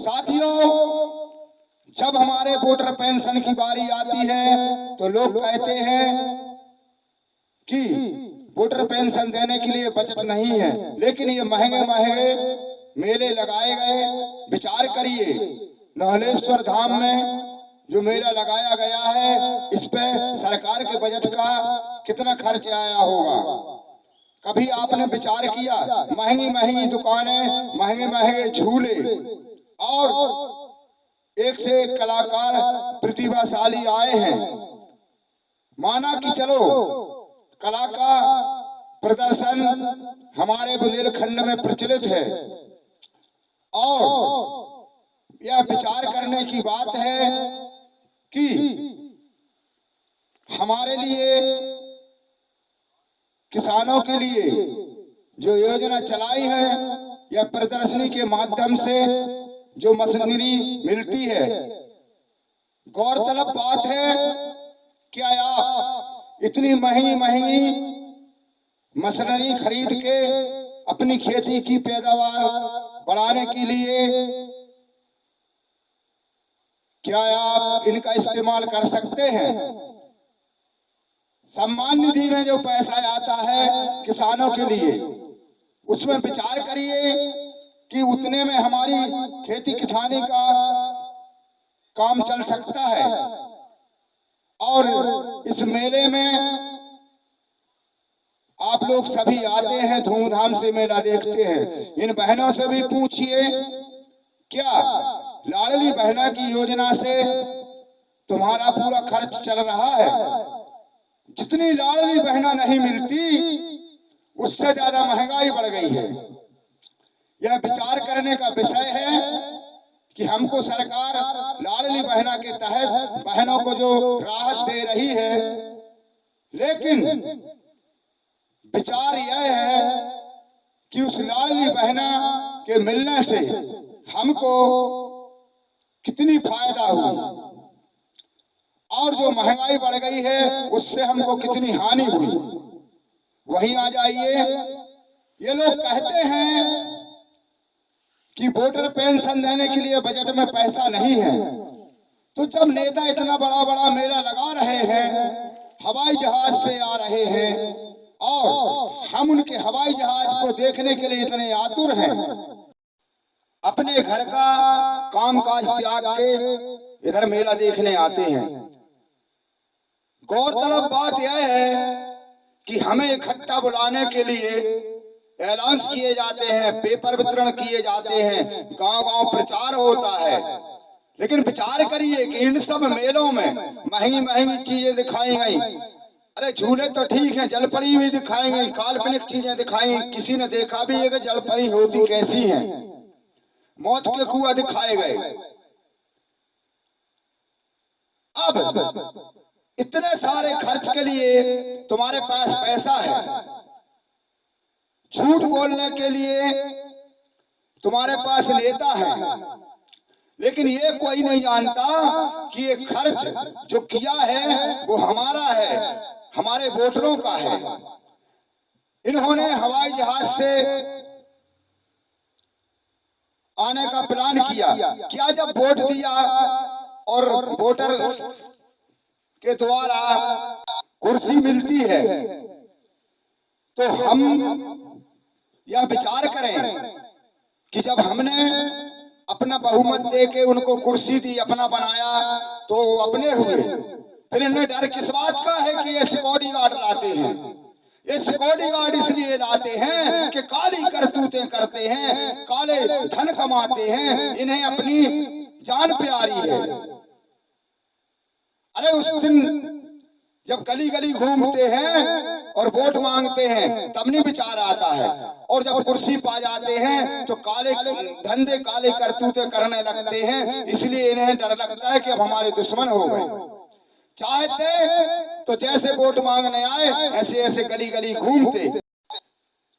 साथियों, जब हमारे वोटर पेंशन की बारी आती है तो लोग कहते हैं कि वोटर पेंशन देने के लिए बजट नहीं है, लेकिन ये महंगे महंगे मेले लगाए गए। विचार करिए, नहलेश्वर धाम में जो मेला लगाया गया है, इस पे सरकार के बजट का कितना खर्च आया होगा? कभी आपने विचार किया? महंगी महंगी दुकानें, महंगे महंगे झूले और एक से एक कलाकार प्रतिभाशाली आए हैं। माना कि चलो कला का प्रदर्शन हमारे बुंदेलखंड में प्रचलित है और यह विचार करने की बात है कि हमारे लिए, किसानों के लिए जो योजना चलाई है, यह प्रदर्शनी के माध्यम से जो मशीनरी मिलती है। गौरतलब बात है, क्या आप इतनी महंगी महंगी मशीनरी खरीद के अपनी खेती की पैदावार बढ़ाने के लिए क्या आप इनका इस्तेमाल कर सकते हैं? सम्मान निधि में जो पैसा आता है किसानों के लिए, उसमें विचार करिए कि उतने में हमारी खेती किसानी का काम चल सकता है। और इस मेले में आप लोग सभी आते हैं, धूमधाम से मेला देखते हैं। इन बहनों से भी पूछिए, क्या लाडली बहना की योजना से तुम्हारा पूरा खर्च चल रहा है? जितनी लाडली बहना नहीं मिलती, उससे ज्यादा महंगाई बढ़ गई है। यह विचार करने का विषय है कि हमको सरकार लाडली बहना के तहत बहनों को जो राहत दे रही है, लेकिन विचार यह है कि उस लाडली बहना के मिलने से हमको कितनी फायदा हुआ और जो महंगाई बढ़ गई है उससे हमको कितनी हानि हुई। वहीं आ जाइए, ये लोग कहते हैं कि वोटर पेंशन देने के लिए बजट में पैसा नहीं है, तो जब नेता इतना बड़ा बड़ा मेला लगा रहे हैं, हवाई जहाज से आ रहे हैं और हम उनके हवाई जहाज को देखने के लिए इतने आतुर हैं, अपने घर का कामकाज त्याग के इधर मेला देखने आते हैं। गौरतलब बात यह है कि हमें इकट्ठा बुलाने के लिए ऐलान किए जाते हैं, पेपर वितरण किए जाते हैं, गांव गांव प्रचार होता है, लेकिन विचार करिए कि इन सब मेलों में महंगी महंगी चीजें दिखाई गई। अरे झूले तो ठीक है, जलपरी भी दिखाई गई, काल्पनिक चीजें दिखाई गई। किसी ने देखा भी है कि जलपरी होती कैसी है? मौत के कुआं दिखाए गए। अब इतने सारे खर्च के लिए तुम्हारे पास पैसा है, झूठ बोलने के लिए तुम्हारे पास नेता है, लेकिन ये कोई नहीं जानता कि ये खर्च जो किया है वो हमारा है, हमारे वोटरों का है। इन्होंने हवाई जहाज से आने का प्लान किया। क्या जब वोट दिया और वोटर के द्वारा कुर्सी मिलती है तो हम यह विचार करें कि जब हमने अपना बहुमत दे के उनको कुर्सी दी, अपना बनाया, तो वो अपने हुए, फिर इन्हें डर किस बात का है कि ये सिक्योरिटी गार्ड लाते हैं? ये सिक्योरिटी गार्ड इसलिए लाते हैं कि काली करतूतें करते हैं, काले धन कमाते हैं, इन्हें अपनी जान प्यारी है। अरे उस दिन जब गली गली घूमते हैं और वोट मांगते हैं तब नहीं विचार आता है, और जब कुर्सी पा जाते हैं तो काले धंधे, काले करतूते करने लगते हैं। इसलिए इन्हें डर लगता है कि अब हमारे दुश्मन हो गए। चाहते तो जैसे वोट मांगने आए ऐसे ऐसे गली गली घूमते,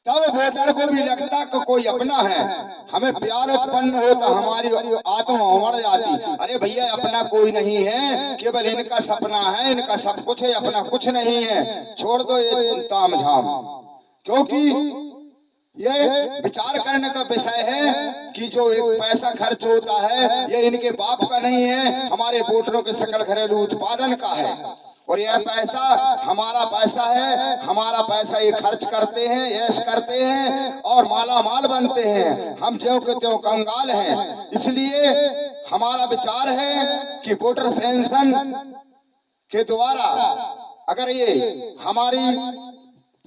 तब वोटर को भी लगता कि कोई अपना है, हमें प्यार उत्पन्न होता, हमारी आत्मा उमड़ जाती। अरे भैया, अपना कोई नहीं है, केवल इनका सपना है, इनका सब कुछ है, अपना कुछ नहीं है। छोड़ दो ये ताम झाम, क्योंकि ये विचार करने का विषय है कि जो एक पैसा खर्च होता है ये इनके बाप का नहीं है, हमारे वोटरों के सकल घरेलू उत्पादन का है। और यह पैसा हमारा पैसा है, हमारा पैसा ये खर्च करते हैं, ऐश करते हैं और माला माल बनते हैं। हम ज्यों के त्यों कंगाल हैं। इसलिए हमारा विचार है कि वोटर पेंशन के द्वारा अगर ये हमारी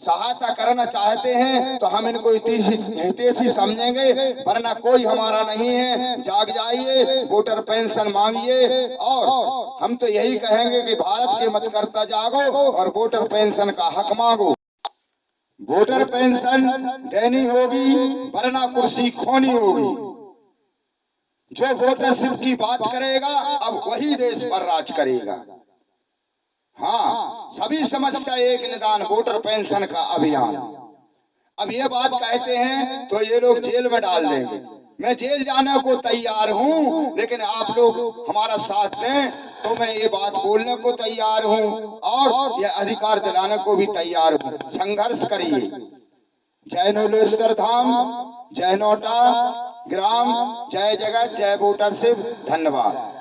सहायता करना चाहते हैं तो हम इनको हितैषी समझेंगे, वरना कोई हमारा नहीं है। जाग जाइए, वोटर पेंशन मांगिए और हम तो यही कहेंगे कि भारत के मतकर्ता जागो और वोटर पेंशन का हक मांगो। वोटर पेंशन देनी होगी वरना कुर्सी खोनी होगी। जो वोटरशिप की बात करेगा अब वही देश पर राज करेगा। हाँ, सभी समस्या एक निदान, वोटर पेंशन का अभियान। अब ये बात कहते हैं तो ये लोग जेल में डाल देंगे। मैं जेल जाने को तैयार हूँ, लेकिन आप लोग हमारा साथ दें तो मैं ये बात बोलने को तैयार हूँ और ये अधिकार दिलाने को भी तैयार हूँ। संघर्ष करिए। जय नीलेश्वर धाम, जय नोटा ग्राम, जय जगत, जय वोटरशिप। धन्यवाद।